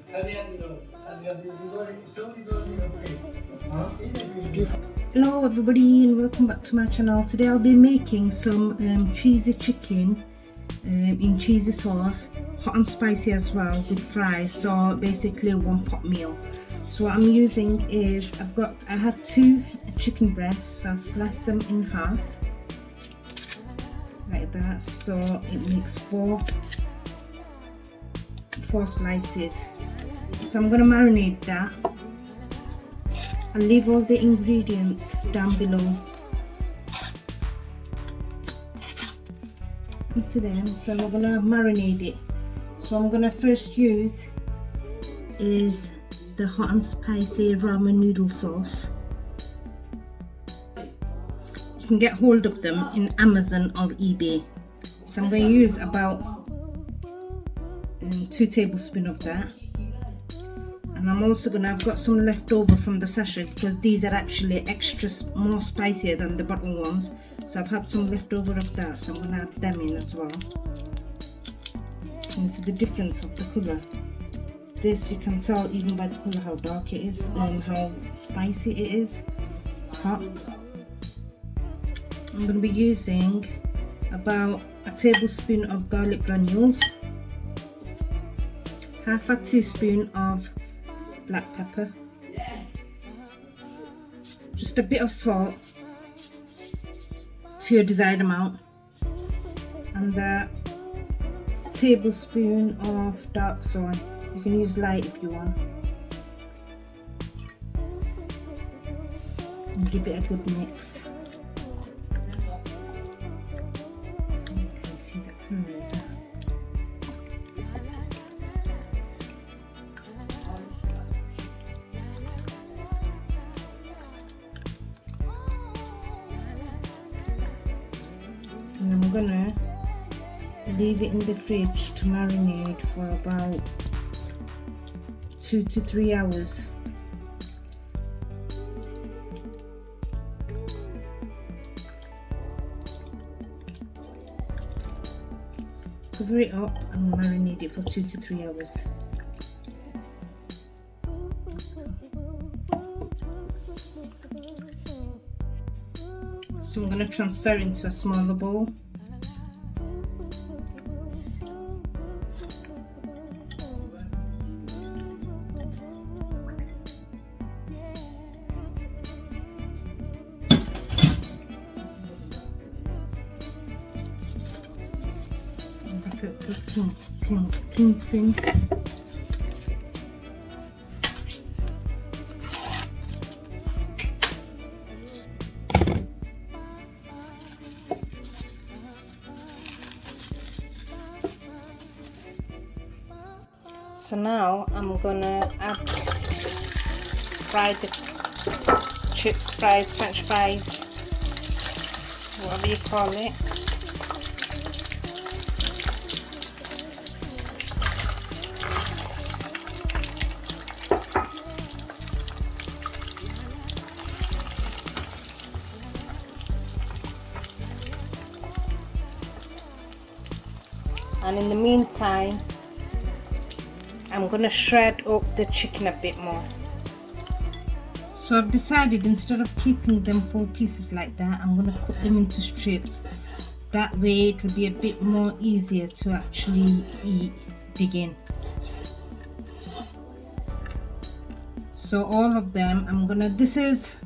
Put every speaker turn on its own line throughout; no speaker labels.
Hello everybody and welcome back to my channel. Today I'll be making some cheesy chicken in cheesy sauce, hot and spicy as well, with fries. So basically a one pot meal. So what I'm using is I had 2 chicken breasts, so I sliced them in half like that, so it makes 4 slices. So I'm going to marinate that. I'll leave all the ingredients down below into them. So we're going to marinate it. So I'm going to first use is the hot and spicy ramen noodle sauce. You can get hold of them in Amazon or eBay. So I'm going to use about 2 tablespoons of that. And I'm also I've got some left over from the sachet because these are actually more spicier than the bottle ones. So I've had some left over of that, so I'm going to add them in as well. And see the difference of the colour. This you can tell even by the colour how dark it is and how spicy it is. Hot. I'm going to be using about a tablespoon of garlic granules, half a teaspoon of black pepper, just a bit of salt to your desired amount, and a tablespoon of dark soy. You can use light if you want, and give it a good mix. Okay, see that colour there. And I'm gonna leave it in the fridge to marinate for about 2 to 3 hours. Cover it up and marinate it for 2 to 3 hours. So I'm going to transfer into a smaller bowl. Pink. So now I'm gonna add fried chips, fries, French fries, whatever you call it. And in the meantime, I'm going to shred up the chicken a bit more. So I've decided instead of keeping them full pieces like that, I'm going to cut them into strips. That way it will be a bit more easier to actually dig in. So all of them, this is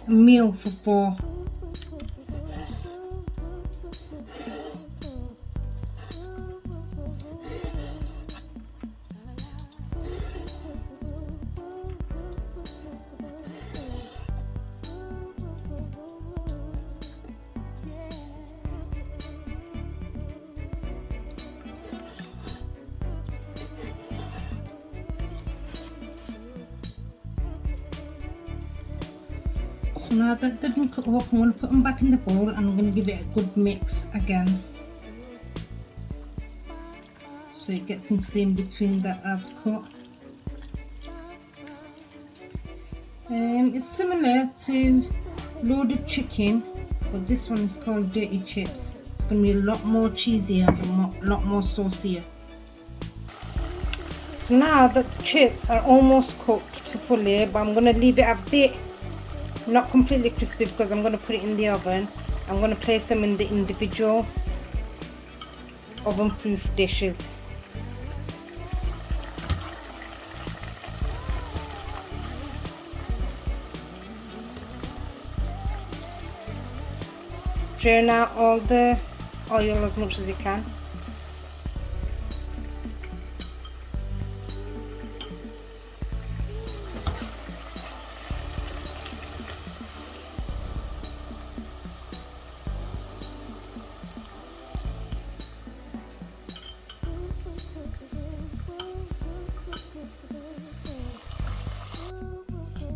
a meal for 4. So now that they've been cut up, I'm going to put them back in the bowl and I'm going to give it a good mix again, so it gets into the in between that I've cut. It's similar to loaded chicken, but this one is called dirty chips. It's going to be a lot more cheesier and a lot more saucier. So now that the chips are almost cooked to fully, but I'm going to leave it a bit, not completely crispy, because I'm going to put it in the oven. I'm going to place them in the individual oven-proof dishes. Drain out all the oil as much as you can.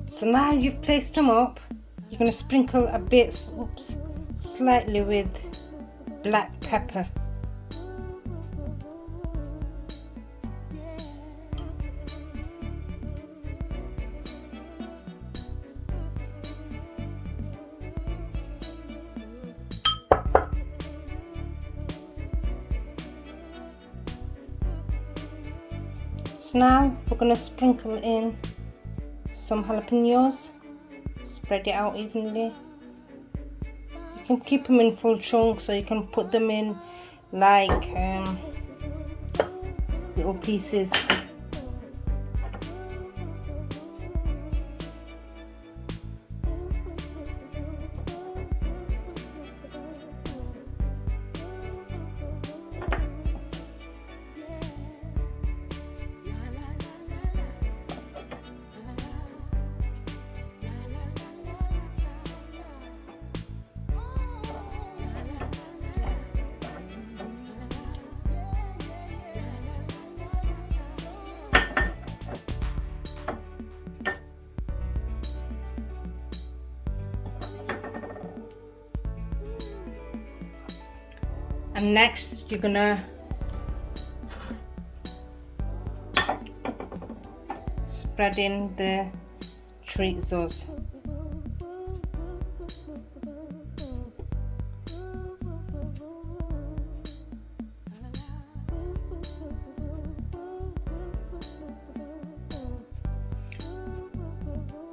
So now you've placed them up, you're going to sprinkle a bit, slightly with black pepper. So now we're going to sprinkle in some jalapenos, spread it out evenly. You can keep them in full chunks, or you can put them in like little pieces. And next you're gonna spread in the drizzles.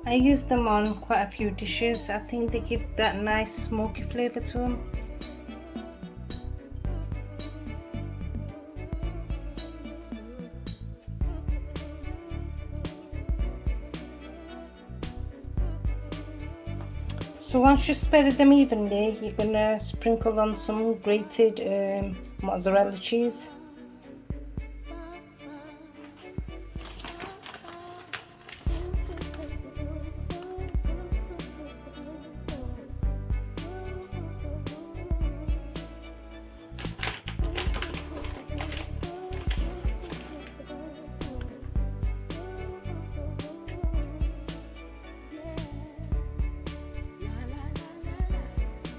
I use them on quite a few dishes. I think they give that nice smoky flavour to them. So once you spread them evenly, you're gonna sprinkle on some grated mozzarella cheese.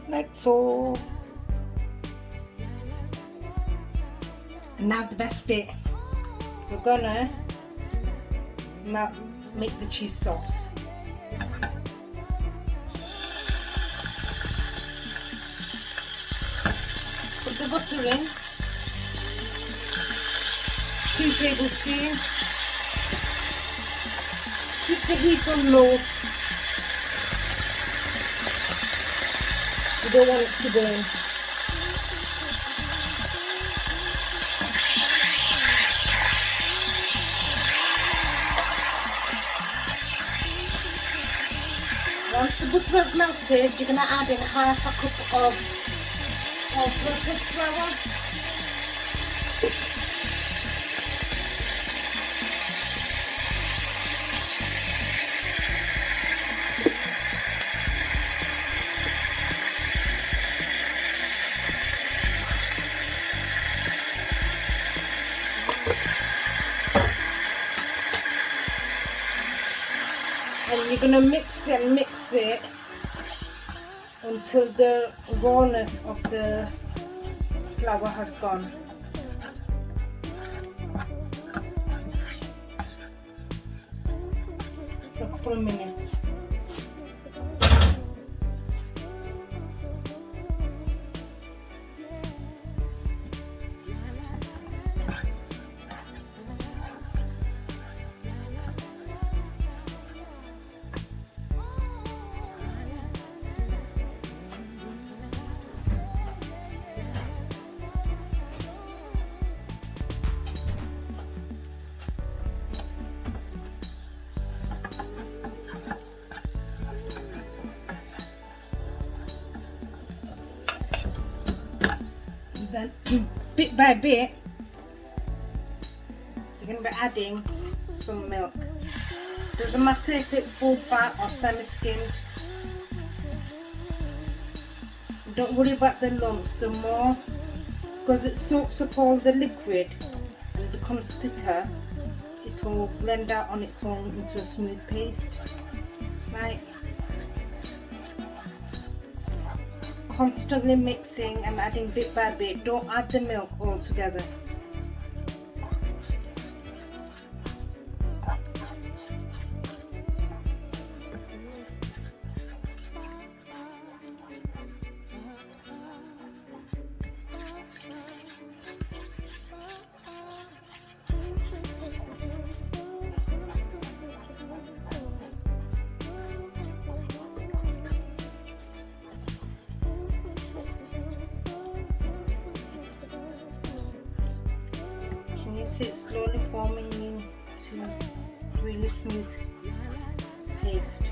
Like so. And now the best bit, we're gonna make the cheese sauce. Put the butter in, 2 tablespoons. Keep the heat on low. You don't want it to burn. Once the butter has melted, you're going to add in half a cup of all-purpose flour. And you're going to mix it until the rawness of the flour has gone. For a couple of minutes. Then bit by bit you're going to be adding some milk. Doesn't matter if it's full fat or semi-skimmed. Don't worry about the lumps. The more, because it soaks up all the liquid and becomes thicker, it will blend out on its own into a smooth paste. Right. Constantly mixing and adding bit by bit. Don't add the milk all together. See it slowly forming into really smooth paste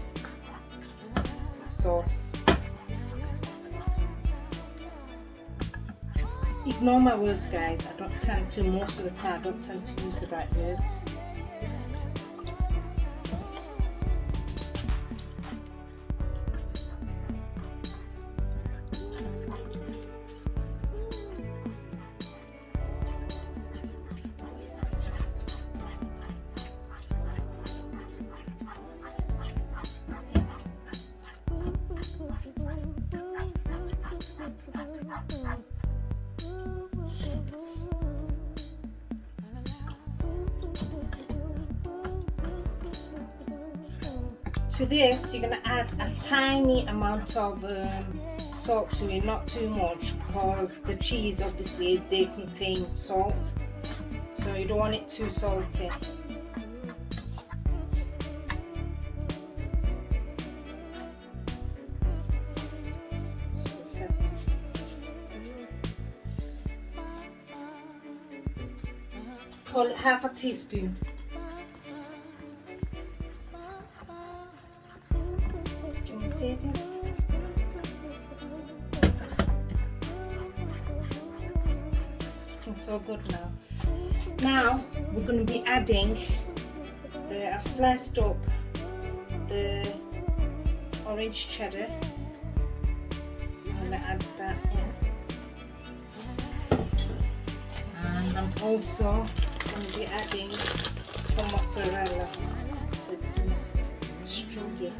sauce. Ignore my words, guys. I don't tend to, most of the time, I don't tend to use the right words. To this, you're going to add a tiny amount of salt to it, not too much, because the cheese, obviously, they contain salt, so you don't want it too salty. Call it half a teaspoon. See this? It's looking so good now. Now we're going to be adding I've sliced up the orange cheddar. I'm going to add that in. And I'm also going to be adding some mozzarella. So this stringy.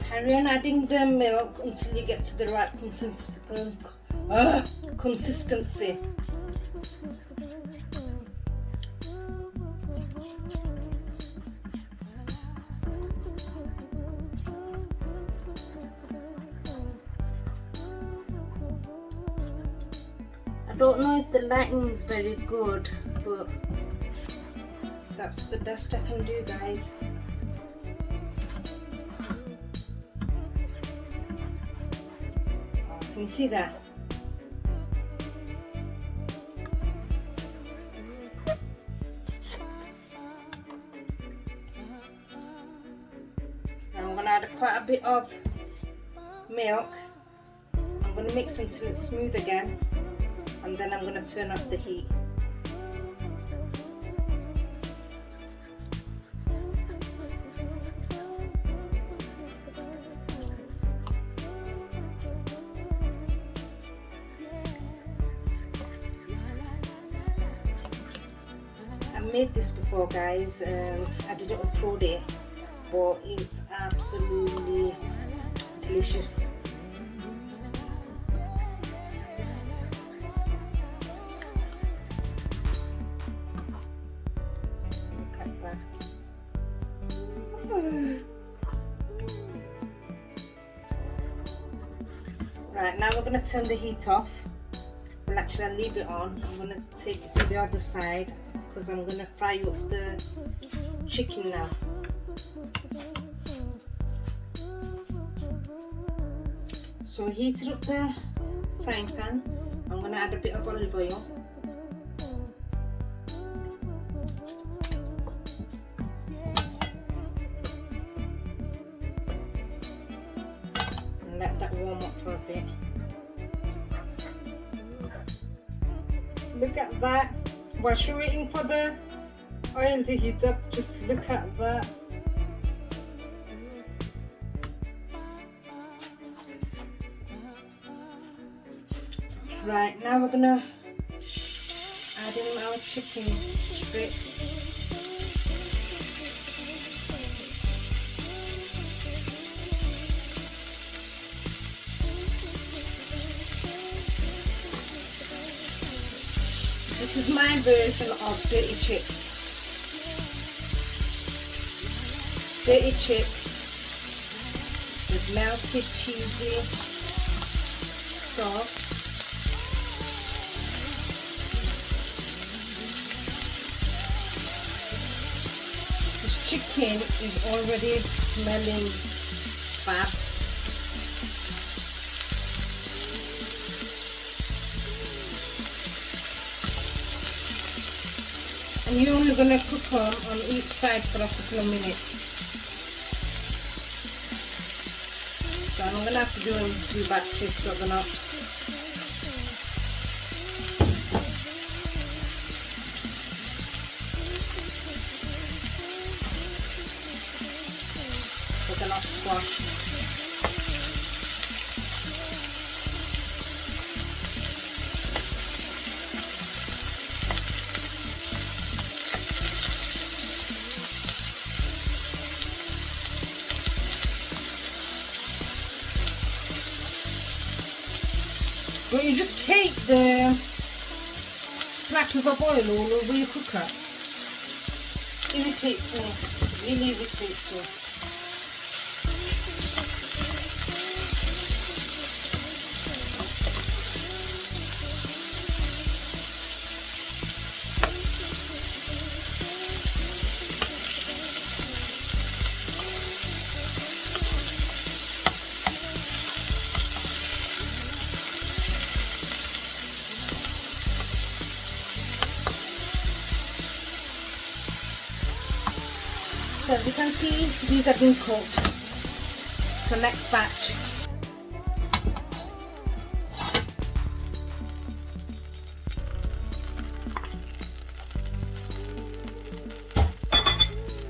Carry on adding the milk until you get to the right consistency. I don't know if the lighting is very good, but that's the best I can do, guys. Can you see that? Now I'm going to add quite a bit of milk. I'm going to mix until it's smooth again, and then I'm going to turn off the heat. I made this before, guys. I didn't upload it, but it's absolutely delicious. Look at that. Right, now we're going to turn the heat off. Well, actually I'll leave it on. I'm going to take it to the other side, because I'm going to fry up the chicken now. So I heated up the frying pan. I'm going to add a bit of olive oil. And let that warm up for a bit. Look at that. While you're waiting for the oil to heat up, just look at that. Right, now we're gonna add in our chicken strips. This is my version of dirty chips. Dirty chips with melted cheesy sauce. This chicken is already smelling fab. And you're only going to cook them on each side for a couple of minutes. So I'm going to have to do them in 2 batches so they're not. So they're not squashed. Well, you just take the splatters of oil all over your cooker. Irritates me, really irritates me. So as you can see, these have been cooked. So next batch.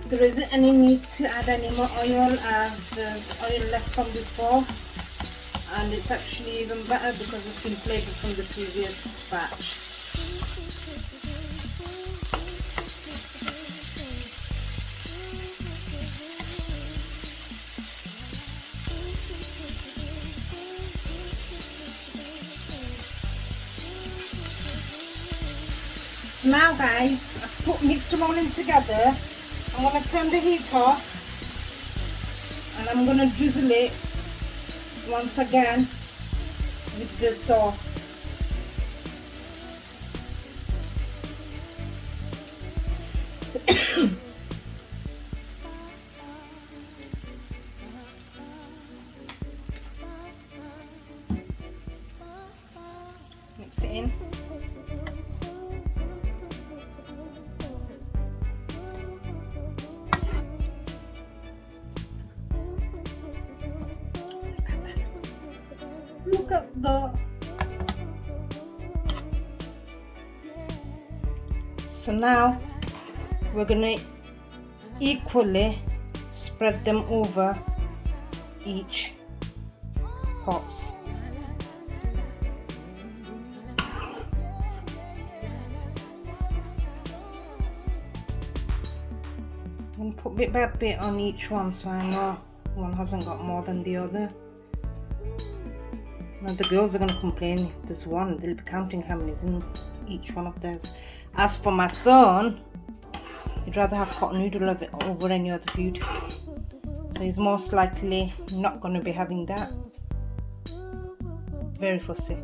There isn't any need to add any more oil as there's oil left from before, and it's actually even better because it's been flavoured from the previous batch. Now guys, I've mixed them all in together. I'm going to turn the heat off and I'm going to drizzle it once again with the sauce. Mix it in. Look at that. So now we're going to equally spread them over each pot. And put bit by bit on each one so I know one hasn't got more than the other. Now the girls are going to complain if there's one, they'll be counting how many is in each one of theirs. As for my son, he'd rather have pot noodle of it over any other food. So he's most likely not going to be having that. Very fussy.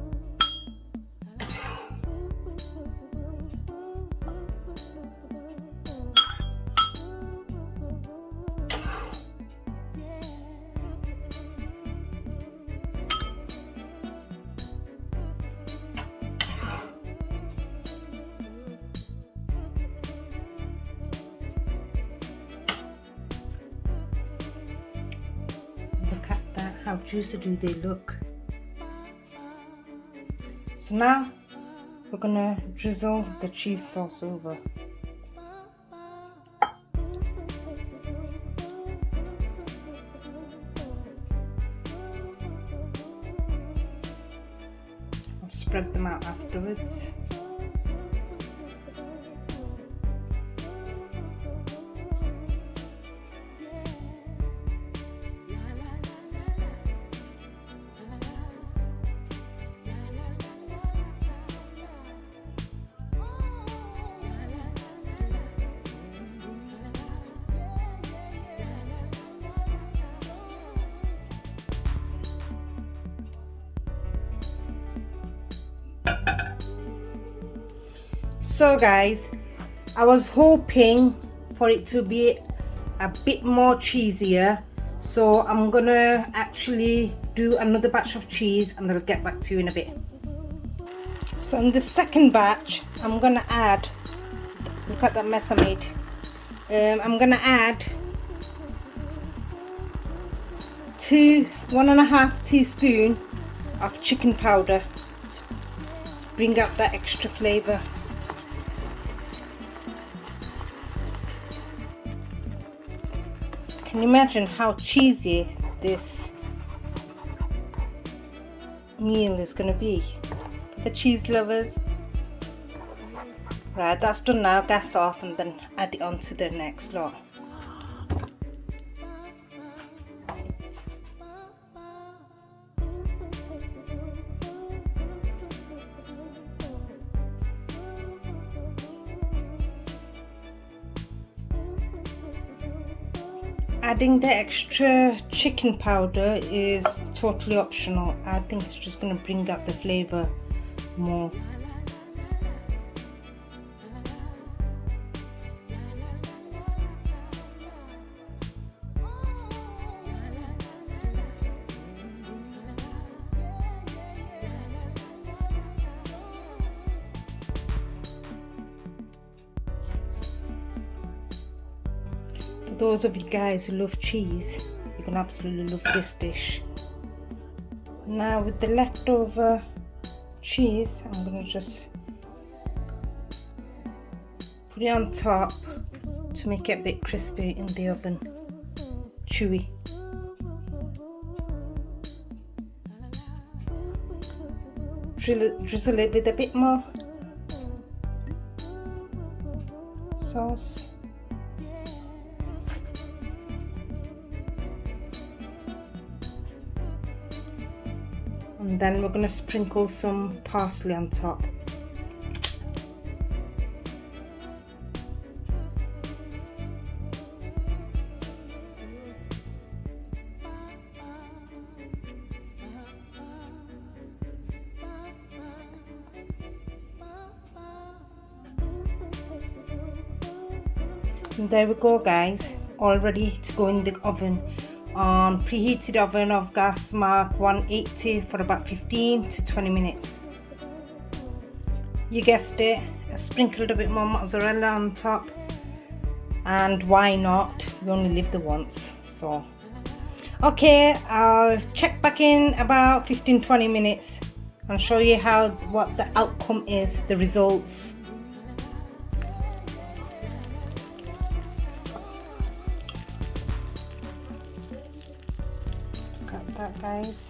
how juicy do they look. So now we're gonna drizzle the cheese sauce over. I'll spread them out afterwards. So guys, I was hoping for it to be a bit more cheesier, so I'm gonna actually do another batch of cheese and I'll get back to you in a bit. So in the second batch, I'm gonna add, look at that mess I made. I'm gonna add 1.5 teaspoon of chicken powder to bring out that extra flavor. Can you imagine how cheesy this meal is going to be for the cheese lovers? Right, that's done now. Gas off and then add it on to the next lot. Adding the extra chicken powder is totally optional. I think it's just going to bring out the flavor more. For those of you guys who love cheese, you can absolutely love this dish. Now with the leftover cheese, I'm going to just put it on top to make it a bit crispy in the oven, chewy. Drizzle it with a bit more sauce. And then we're going to sprinkle some parsley on top. And there we go guys, all ready to go in the oven on preheated oven of gas mark 180 for about 15 to 20 minutes. You guessed it, I sprinkled a bit more mozzarella on top, and why not, we only live the once. So okay, I'll check back in about 15-20 minutes and show you what the outcome is, the results. That guys,